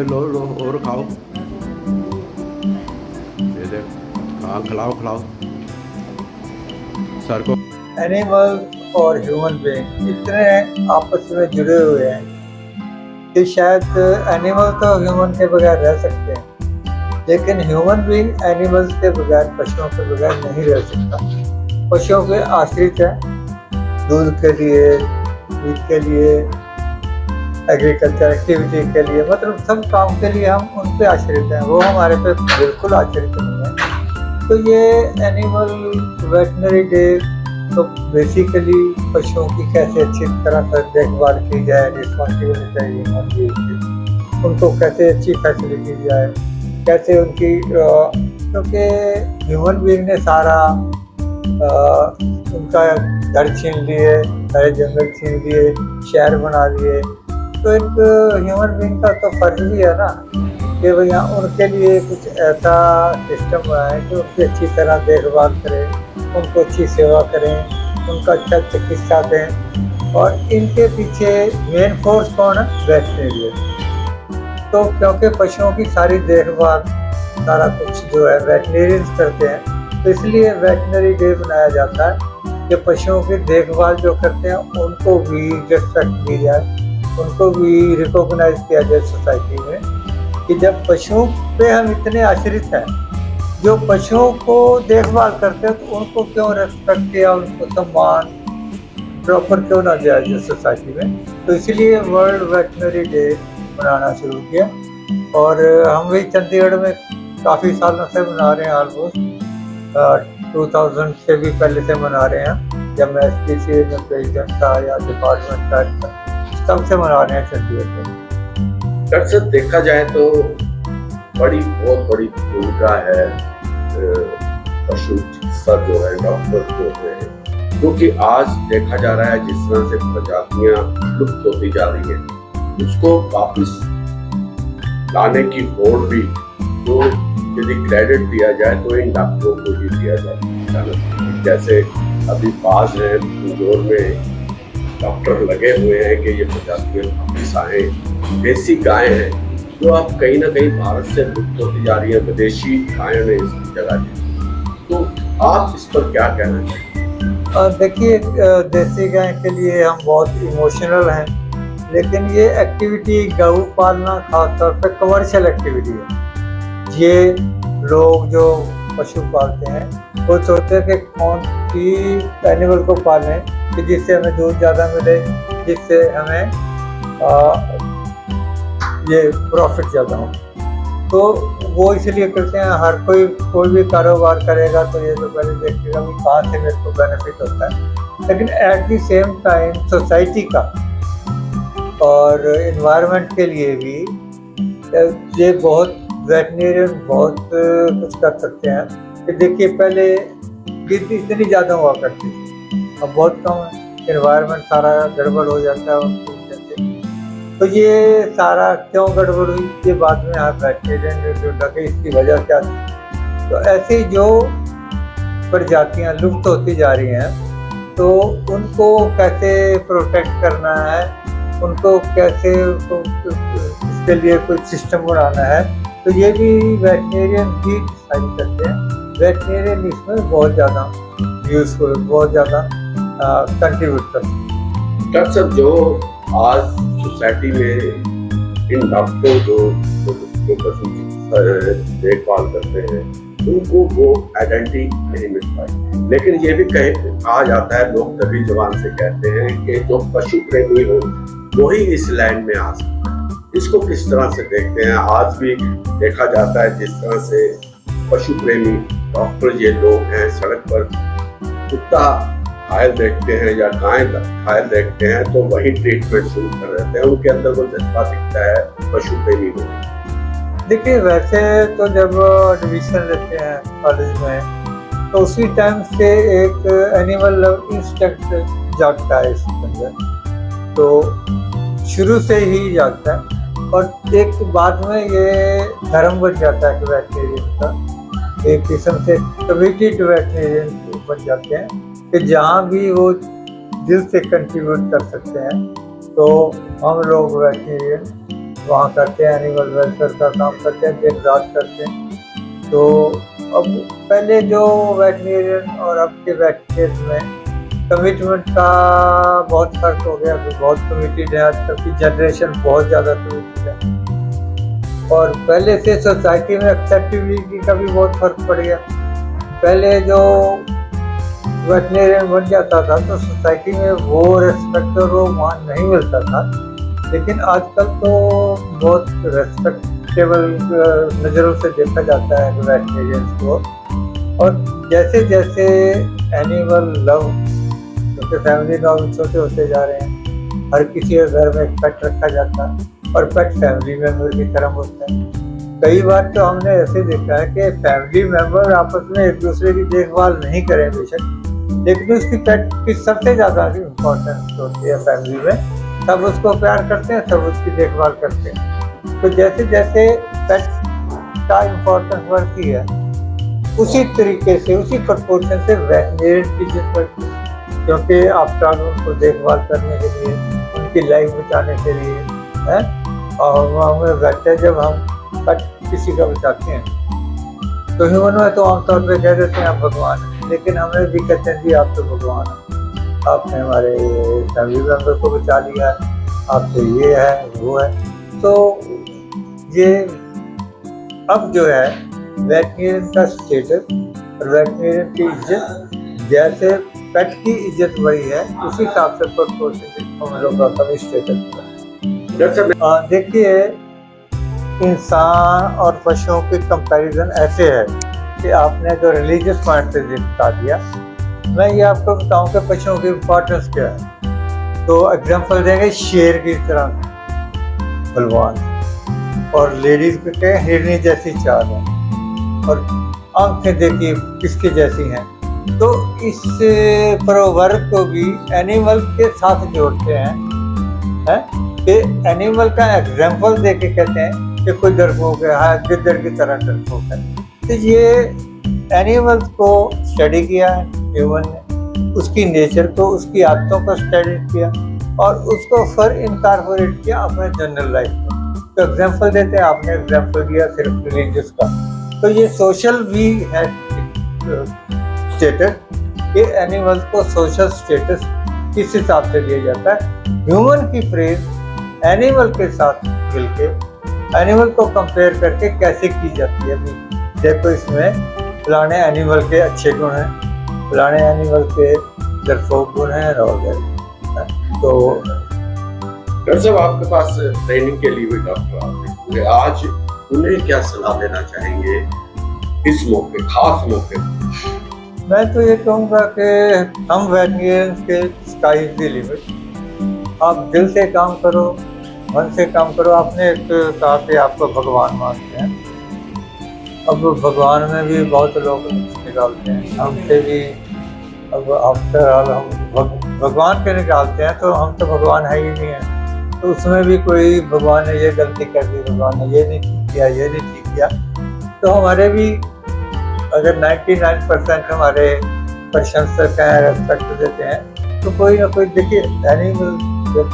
लो लो और खाओ। ये देख, हाँ खिलाओ खिलाओ सर को। एनिमल और ह्यूमन बीइंग इतने आपस में जुड़े हुए हैं कि शायद एनिमल तो ह्यूमन के बगैर रह सकते हैं, लेकिन ह्यूमन बीइंग एनिमल्स के बगैर, पशुओं के बगैर नहीं रह सकता। पशुओं के आश्रित है दूध के लिए, मीट के लिए, एग्रीकल्चर एक्टिविटी के लिए, मतलब सब काम के लिए हम उन पे आश्रित हैं, वो हमारे पे बिल्कुल आश्रित नहीं है। तो ये एनिमल वेटनरी डे तो बेसिकली पशुओं की कैसे अच्छी तरह से देखभाल की जाए, रिस्पॉन्सिबिलिटी होती है, उनको कैसे अच्छी फैसिलिटी दी जाए, कैसे उनकी क्योंकि ह्यूमन बीइंग ने सारा उनका घर छीन लिए, सारे जंगल छीन लिए, शहर बना दिए। तो एक ह्यूमन बीइंग का तो फर्ज भी है ना कि भैया उनके लिए कुछ ऐसा सिस्टम बनाए कि उनकी अच्छी तरह देखभाल करें, उनको अच्छी सेवा करें, उनका अच्छा चिकित्सा दें। और इनके पीछे मेन फोर्स कौन है? वेटनरियन। तो क्योंकि पशुओं की सारी देखभाल, सारा कुछ जो है वेटनरियंस करते हैं, तो इसलिए वेटनरी डे बनाया जाता है कि पशुओं की देखभाल जो करते हैं उनको भी रिस्पेक्ट दी जाए, उनको भी रिकॉग्नाइज किया जाए सोसाइटी में कि जब पशुओं पे हम इतने आश्रित हैं, जो पशुओं को देखभाल करते हैं, तो उनको क्यों रेस्पेक्ट किया, उनको सम्मान प्रॉपर क्यों ना दिया जाए सोसाइटी में। तो इसलिए वर्ल्ड वेटनरी डे मनाना शुरू किया। और हम भी चंडीगढ़ में काफ़ी सालों से मना रहे हैं, ऑलमोस्ट 2000 से भी पहले से मना रहे हैं। जब मैं SPCA में प्रेसिडेंट था या डिपार्टमेंट था, तब से मना रहे हैं चंडीगढ़ में। दरअसल देखा जाए तो बहुत बड़ी भूमिका है पशु चिकित्सा जो है, डॉक्टर जो है, क्योंकि आज देखा जा रहा है जिस तरह से प्रजातियां लुप्त होती जा रही है, उसको वापस लाने की होड़ भी तो यदि क्रेडिट दिया जाए तो इन डॉक्टरों को ही दिया जाए। जैसे अभी बाज है इंदौर में डॉक्टर लगे हुए हैं कि ये प्रजातियां वापस आए। देसी गाय हैं जो अब कहीं ना कहीं भारत से लुप्त होती जा रही है, विदेशी गायों ने इसकी जगह ली। तो आप इस पर क्या कहना चाहिए? देखिए, देसी गाय के लिए हम बहुत इमोशनल हैं, लेकिन ये एक्टिविटी गऊ पालना खासतौर पर कमर्शियल एक्टिविटी है। ये लोग जो पशु पालते हैं वो सोचते हैं कि कौन सी एनिमल को पालें कि जिससे हमें दूध ज़्यादा मिले, जिससे हमें ये प्रॉफिट ज़्यादा हो। तो वो इसलिए करते हैं। हर कोई भी कारोबार करेगा तो ये तो पहले देखेगा कि कहाँ से मेरे को बेनिफिट होता है। लेकिन at the same time society का और इन्वायरमेंट के लिए भी ये बहुत वेटनरियन बहुत कुछ कर सकते हैं। कि देखिए, पहले गिद्ध इतनी ज़्यादा हुआ करती थी, अब बहुत कम है। इन्वायरमेंट सारा गड़बड़ हो जाता है उनको जैसे। तो ये सारा क्यों गड़बड़ हुई, ये बाद में आप वेटनरियन जो लगे इसकी वजह क्या थी। तो ऐसी जो प्रजातियाँ लुप्त होती जा रही हैं, तो उनको कैसे प्रोटेक्ट करना है, उनको कैसे इसके लिए कोई सिस्टम बनाना है, तो ये भी वेटनरियन ही डिसाइड करते हैं। वेटनरियन इसमें बहुत ज़्यादा यूजफुल, बहुत ज़्यादा कंट्रीब्यूट करते हैं। डॉक्टर साहब, जो आज सोसाइटी में इन डॉक्टरों जो पशु देखभाल करते हैं, उनको वो आइडेंटिटी नहीं मिल पाई। लेकिन ये भी कहा जाता है, लोग तभी जबान से कहते हैं कि जो पशु प्रेमी हो वही इस लैंड में आ सकता है। इसको किस तरह से देखते हैं? आज भी देखा जाता है जिस तरह से पशु प्रेमी डॉक्टर ये लोग हैं, सड़क पर कुत्ता घायल देखते हैं या गाय घायल देखते हैं तो वही ट्रीटमेंट शुरू कर देते हैं। उनके अंदर वो जज्बा दिखता है पशु प्रेमी को। देखिए, वैसे तो जब एडमिशन लेते हैं कॉलेज में, तो उसी टाइम से एक एनिमल लव इंस्टिंक्ट जागता है इसके अंदर, तो शुरू से ही जागता है। और एक बाद में ये धर्म बन जाता है कि वेटनरियन का एक किस्म से कमिटेड वेटनरियन बन जाते हैं कि जहाँ भी वो दिल से कंट्रीब्यूट कर सकते हैं तो हम लोग वेटनरियन वहाँ करते हैं, एनिमल वेलफेयर का काम करते हैं, दिन रात करते हैं। तो अब पहले जो वेटनेरियन और अब के वेटनेरियन में कमिटमेंट का बहुत फर्क हो गया। अभी बहुत कमिटेड है, आजकल की जनरेशन बहुत ज़्यादा कमिटेड है। और पहले से सोसाइटी में एक्सेप्टेबिलिटी का भी बहुत फर्क पड़ गया। पहले जो वेटनेरियन बन जाता था तो सोसाइटी में वो रेस्पेक्ट और वो मान नहीं मिलता था, लेकिन आजकल तो बहुत रेस्पेक्टेबल नज़रों से देखा जाता है वेटनेरियंस को। और जैसे जैसे एनिमल लव, क्योंकि फैमिली डॉग छोटे होते जा रहे हैं, हर किसी के घर में एक पेट रखा जाता है और पेट फैमिली मेम्बर की तरह होता है। कई बार तो हमने ऐसे देखा है कि फैमिली मेम्बर आपस में एक दूसरे की देखभाल नहीं करें बेशक, लेकिन उसकी पेट की सबसे ज़्यादा इम्पोर्टेंस होती है फैमिली में। सब उसको प्यार करते हैं, सब उसकी देखभाल करते हैं। तो जैसे जैसे पेट का इम्पोर्टेंस बढ़ती है, उसी तरीके से, उसी प्रपोर्शन से वेटनेरियन की इज्जत बढ़ती है, क्योंकि आफ्टर ऑल उनको देखभाल करने के लिए, उनकी लाइफ बचाने के लिए है। और हमें वैसे जब हम पेट किसी का बचाते हैं तो ह्यूमन में तो आमतौर पे कह देते हैं आप भगवान हैं, लेकिन हमें भी कहते हैं जी आप तो भगवान हैं, आपने हमारे फैमिली मेम्बर को बचा लिया, आपसे ये है वो है। तो ये अब जो है वेटनेरियन का स्टेटस और वेटनेरियन की इज्जत, जैसे पेट की इज्जत बढ़ी है उसी हिसाब से प्रोपोर्शन हम लोगों का भी स्टेटस। देखिए, इंसान और पशुओं की कंपैरिजन ऐसे है कि आपने जो रिलीजियस पॉइंट से बता दिया, मैं ये आपको बताऊं कि पशुओं की इम्पोर्टेंस क्या है। तो एग्जांपल देंगे शेर की तरह बलवान, और लेडीज को क्या हिरनी जैसी चाल है, और आंखें देखिए किसकी जैसी हैं। तो इस प्रोवर्ब को भी एनिमल के साथ जोड़ते हैं कि एनिमल का एग्जाम्पल दे के कहते हैं कि कोई डरपोक है, गिद्दड़ की तरह डरपोक है। तो ये एनिमल्स को स्टडी किया है ह्यूमन ने, उसकी नेचर को, उसकी आदतों को स्टडी किया और उसको फिर इनकॉर्पोरेट किया अपने जनरल लाइफ में। तो एग्जाम्पल देते हैं, आपने एग्जाम्पल दिया सिर्फ रिलीजियस का, तो ये सोशल भी है स्टेटस, ये एनिमल्स को सोशल स्टेटस किस हिसाब से दिया जाता है। ह्यूमन की फ्रेज एनिमल के साथ मिलके एनिमल को कंपेयर करके कैसे की जाती है। अभी देखो, इसमें फलाने एनिमल के अच्छे गुण हैं, फलाने एनिमल के डरपोक गुण हैं और तो डॉक्टर साहब आपके पास ट्रेनिंग के लिए भी डॉक्टर आते हैं, आज उन्हें क्या सलाह देना चाहेंगे इस मौके, खास मौके? मैं तो ये कहूँगा कि हम वेटनेरियंस के स्काई इज द लिमिट। आप दिल से काम करो, मन से काम करो। आपने एक कहा कि आपको भगवान मानते हैं, अब भगवान में भी बहुत लोग निकालते हैं, हमसे भी अब आफ्टर ऑल हम भगवान के निकालते हैं, तो हम तो भगवान है ही नहीं है। तो उसमें भी कोई भगवान ने ये गलती कर दी, भगवान ने ये नहीं ठीक किया, ये नहीं ठीक किया, तो हमारे भी अगर 99% हमारे प्रशंसक हैं, रेस्पेक्ट देते हैं, तो कोई ना कोई, देखिए एनिमल जब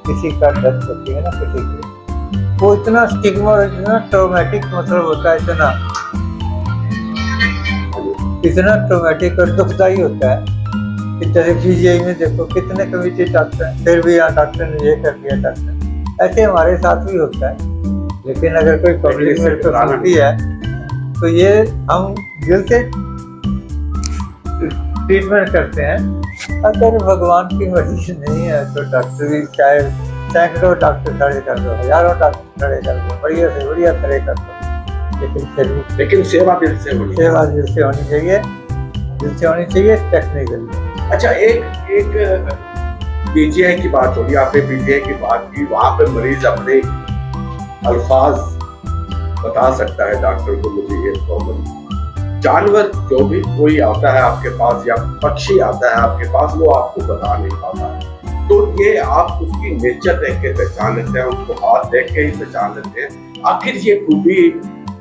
किसी का डेथ होती है ना किसी की, वो इतना स्टिग्मा और इतना ट्रॉमेटिक मतलब होता है, इतना ट्रॉमेटिक और दुखदाई होता है कि जैसे पीजीआई में देखो कितने कमिटी डॉक्टर हैं, फिर भी यहाँ डॉक्टर ने ये कर दिया, डॉक्टर ऐसे हमारे साथ भी होता है। लेकिन अगर कोई पब्लिक में सुनती है तो ये हम दिल से ट्रीटमेंट करते हैं। अगर भगवान की मर्जी नहीं है तो डॉक्टर भी चाहे सैकड़ों डॉक्टर खड़े कर दो, हजारों डॉक्टर खड़े कर दो, बढ़िया से बढ़िया खड़े कर दो, लेकिन फिर भी लेकिन सेवा दिल से होनी चाहिए, दिल से होनी चाहिए टेक्निकली। अच्छा, एक पीजीआई की बात होगी, आपने पीजीआई की बात की, वहाँ पे मरीज अपने अल्फाज बता सकता है डॉक्टर को, मुझे ये प्रॉब्लम। जानवर जो भी कोई आता है आपके पास या पक्षी आता है आपके पास, वो आपको बता नहीं पाता, तो ये आप उसकी नेचर देख के पहचान लेते हैं, उसको हाथ देख के ही पहचान लेते हैं। आखिर ये खूबी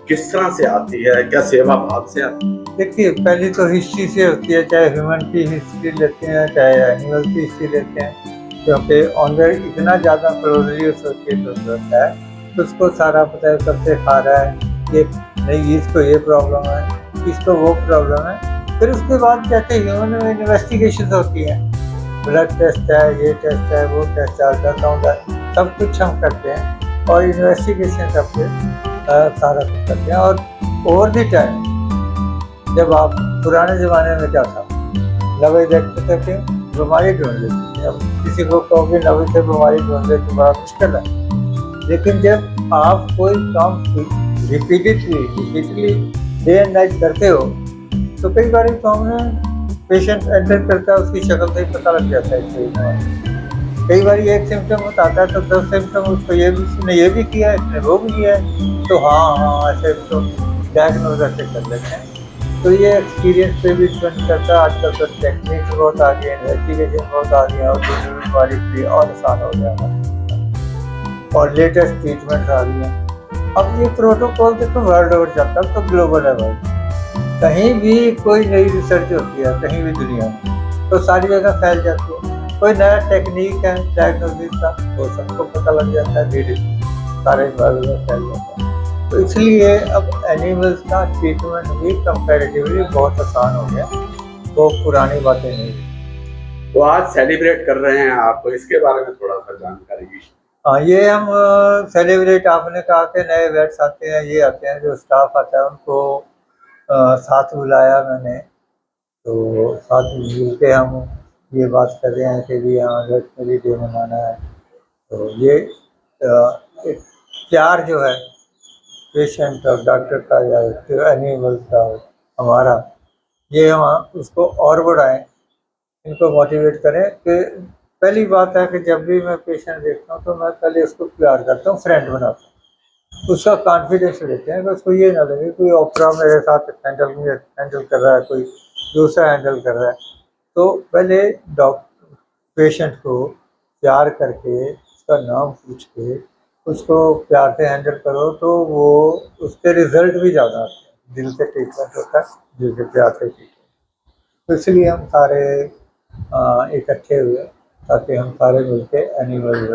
किस तरह से आती है, क्या सेवा भाव से आती है? देखिए, पहली तो हिस्ट्री से होती है, चाहे ह्यूमन की हिस्ट्री लेते हैं चाहे एनिमल की हिस्ट्री लेते हैं, क्योंकि ऑनर इतना ज़्यादा क्लोजली एसोसिएट होता है उसको सारा पता है कब से खा रहा है, ये नहीं इसको ये प्रॉब्लम है, इसको वो प्रॉब्लम है। फिर उसके बाद जैसे ह्यूमन में इन्वेस्टिगेशन होती है, ब्लड टेस्ट है, ये टेस्ट है, वो टेस्ट है, अल्ट्रासाउंड है, सब कुछ हम करते हैं और इन्वेस्टिगेशन करके सारा कुछ करते हैं। और ओवर द टाइम, जब आप पुराने ज़माने में क्या था, दवाई देखते थे कि बीमारी ढूंढ लेते थे। अब किसी को कहोगे दवाई से बीमारी ढूंढ ले तो बड़ा मुश्किल है। लेकिन जब आप कोई काम रिपीटेडली डे एंड नाइट करते हो तो कई बार तो हमें पेशेंट एंटर करता है, उसकी शक्ल से ही पता लग जाता है इससे बीमारी। कई बार एक सिम्टम बताता है तो 10 सिम्टम उसको इसने ये भी किया है, इसने वो भी किया है, तो हाँ ऐसे तो डायग्नोज ऐसे कर लेते हैं। तो ये एक्सपीरियंस पे भी डिपेंड करता है। आजकल तो टेक्निक्स बहुत आ गई, इन्वेस्टिगेशन बहुत आ गया और बीमारी भी और आसान हो गया और लेटेस्ट ट्रीटमेंट आ रही है। अब ये प्रोटोकॉल देखो वर्ल्ड ओवर चलता है, तो ग्लोबल है भाई। कहीं भी कोई नई रिसर्च होती है कहीं भी दुनिया में तो सारी जगह फैल जाती है। कोई नया टेक्निक है डायग्नोसिस का, वो सबको पता लग जाता है, धीरे सारे वर्ल्ड में फैल जाता है। तो इसलिए अब एनिमल्स का ट्रीटमेंट भी कंपैरेटिवली बहुत आसान हो गया, वो पुरानी बातें नहीं। तो आज सेलिब्रेट कर रहे हैं आप, तो इसके बारे में थोड़ा सा जानकारी दीजिए। हाँ, ये हम सेलिब्रेट, आपने कहा कि नए वेट्स आते हैं, ये आते हैं, जो स्टाफ आता है उनको साथ बुलाया मैंने, तो साथ मिल के हम ये बात कर रहे हैं कि भी हाँ वेटनरी डे मनाना है। तो ये एक प्यार जो है पेशेंट और डॉक्टर का या एनिमल का हमारा, ये हम उसको और बढ़ाएं, इनको मोटिवेट करें। कि पहली बात है कि जब भी मैं पेशेंट देखता हूँ तो मैं पहले उसको प्यार करता हूँ, फ्रेंड बनाता हूँ, उसका कॉन्फिडेंस लेते हैं कि उसको ये ना लगे कोई ओपरा मेरे साथ हैंडल कर रहा है, कोई दूसरा हैंडल कर रहा है। तो पहले डॉक्टर पेशेंट को प्यार करके उसका नाम पूछ के उसको प्यार से हैंडल करो तो वो उसके रिजल्ट भी ज़्यादा आते हैं। दिल से ट्रीटमेंट होता है, दिल से प्यार से ट्रीटमेंट। तो इसलिए हम सारे इकट्ठे हुए ताकि हम सारे मिलके एनिमल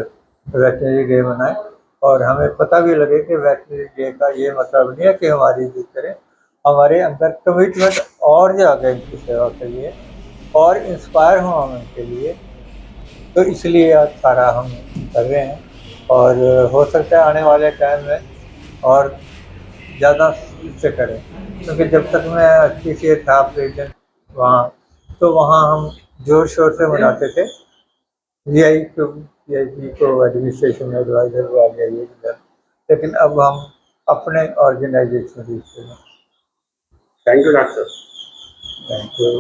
वेटनरी डे मनाएं और हमें पता भी लगे कि वेटनरी डे का ये मतलब नहीं है कि हमारी इज्जत करें, हमारे अंदर कमिटमेंट और ज़्यादा इनकी सेवा के लिए और इंस्पायर हों हम इनके लिए। तो इसलिए आज सारा हम कर रहे हैं और हो सकता है आने वाले टाइम में और ज़्यादा इससे करें, क्योंकि जब तक मैं अच्छी से था प्रेजेंट वहाँ, तो वहाँ हम ज़ोर शोर से मनाते थे। वीआईपी को एडमिनिस्ट्रेशन में एडवाइजर भी आ गया ये इधर, लेकिन अब हम अपने organization thank you doctor. Thank you.